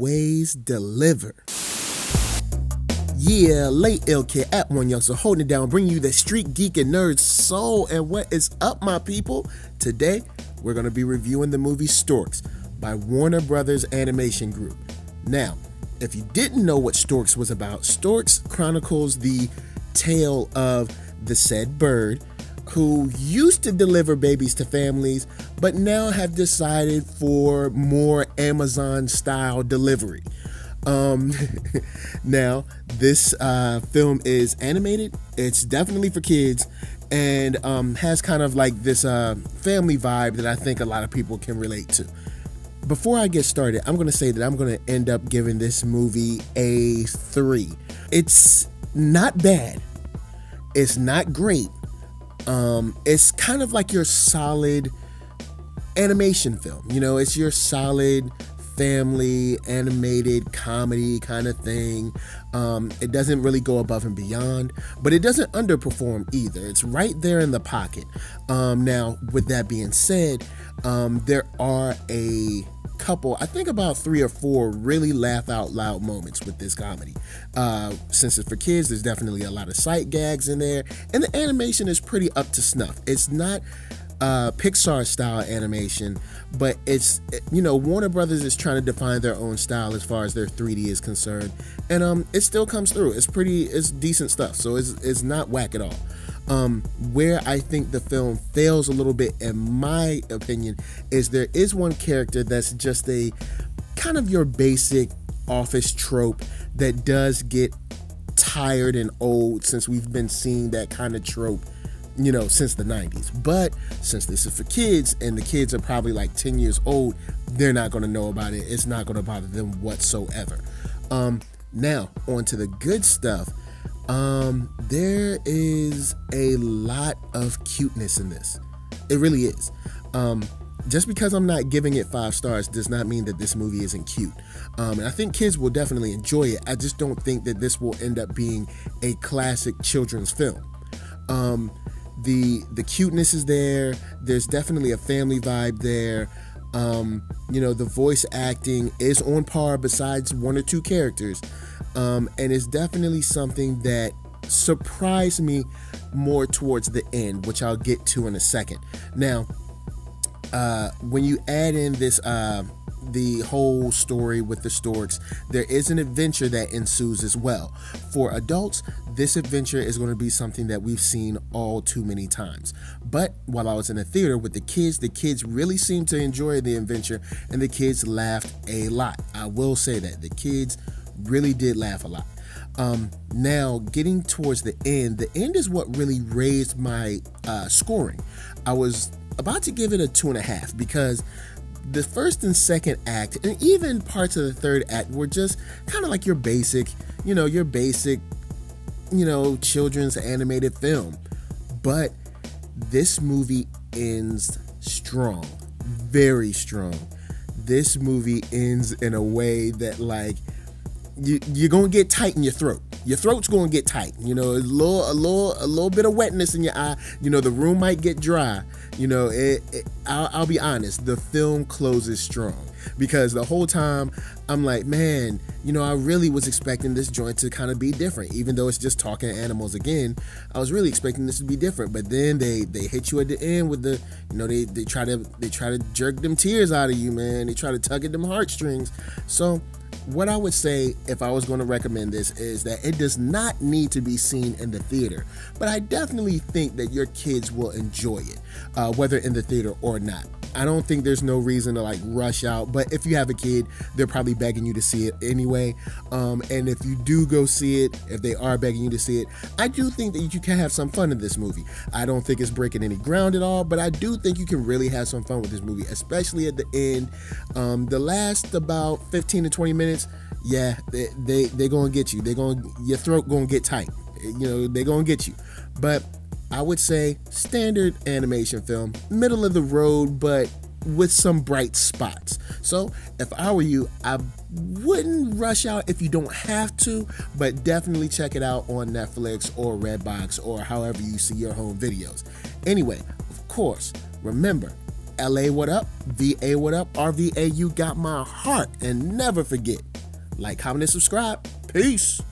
always deliver. Yeah, late ill kid at OneYoungsta holding it down, bringing you the StreetGEEK and NERDSoul. And what is up, my people? Today, we're going to be reviewing the movie Storks by Warner Brothers Animation Group. Now, if you didn't know what Storks was about, Storks chronicles the tale of the said bird who used to deliver babies to families, but now have decided for more Amazon-style delivery. Now, this film is animated. It's definitely for kids and has kind of like this family vibe that I think a lot of people can relate to. Before I get started, I'm going to say that I'm going to end up giving this movie a 3. It's not bad. It's not great. It's kind of like your solid animation film. You know, it's your solid family animated comedy kind of thing. It doesn't really go above and beyond, but it doesn't underperform either. It's right there in the pocket. Now, with that being said, there are a couple, I think about 3 or 4 really laugh out loud moments with this comedy. Since it's for kids, there's definitely a lot of sight gags in there, and the animation is pretty up to snuff. It's not Pixar style animation, but it's, you know, Warner Brothers is trying to define their own style as far as their 3D is concerned, and it still comes through. It's decent stuff, so it's not whack at all. Where I think the film fails a little bit, in my opinion, is there is one character that's just a kind of your basic office trope that does get tired and old, since we've been seeing that kind of trope, you know, since the 90s. But since this is for kids and the kids are probably like 10 years old, they're not going to know about it. It's not going to bother them whatsoever. Now, on to the good stuff. There is a lot of cuteness in this. It really is. Just because I'm not giving it 5 stars does not mean that this movie isn't cute. And I think kids will definitely enjoy it. I just don't think that this will end up being a classic children's film. The cuteness is there. There's definitely a family vibe there. You know, the voice acting is on par besides 1 or 2 characters. And it's definitely something that surprised me more towards the end, which I'll get to in a second. Now, when you add in this the whole story with the Storks, there is an adventure that ensues as well. For adults, this adventure is going to be something that we've seen all too many times. But while I was in the theater with the kids really seemed to enjoy the adventure, and the kids laughed a lot. I will say that the kids really did laugh a lot. Now, getting towards the end is what really raised my scoring. I was about to give it a 2.5 because the first and second act, and even parts of the third act, were just kind of like your basic children's animated film. But this movie ends strong, very strong. This movie ends in a way that, like, you're gonna get tight in your throat. Your throat's gonna get tight. You know, a little bit of wetness in your eye. You know, the room might get dry. You know, I'll be honest. The film closes strong because the whole time I'm like, man, you know, I really was expecting this joint to kind of be different. Even though it's just talking animals again, I was really expecting this to be different. But then they hit you at the end with the, you know, they try to jerk them tears out of you, man. They try to tug at them heartstrings. So what I would say if I was going to recommend this is that it does not need to be seen in the theater, but I definitely think that your kids will enjoy it, whether in the theater or not. I don't think there's no reason to like rush out, but if you have a kid, they're probably begging you to see it anyway. And if you do go see it, if they are begging you to see it, I do think that you can have some fun in this movie. I don't think it's breaking any ground at all, but I do think you can really have some fun with this movie, especially at the end. The last about 15 to 20 minutes, yeah, they're gonna get you. Your throat gonna get tight. You know, they're gonna get you. But I would say standard animation film, middle of the road, but with some bright spots. So if I were you, I wouldn't rush out if you don't have to, but definitely check it out on Netflix or Redbox or however you see your home videos. Anyway, of course, remember, LA what up, VA what up, RVA you got my heart, and never forget, Like, comment, and subscribe. Peace.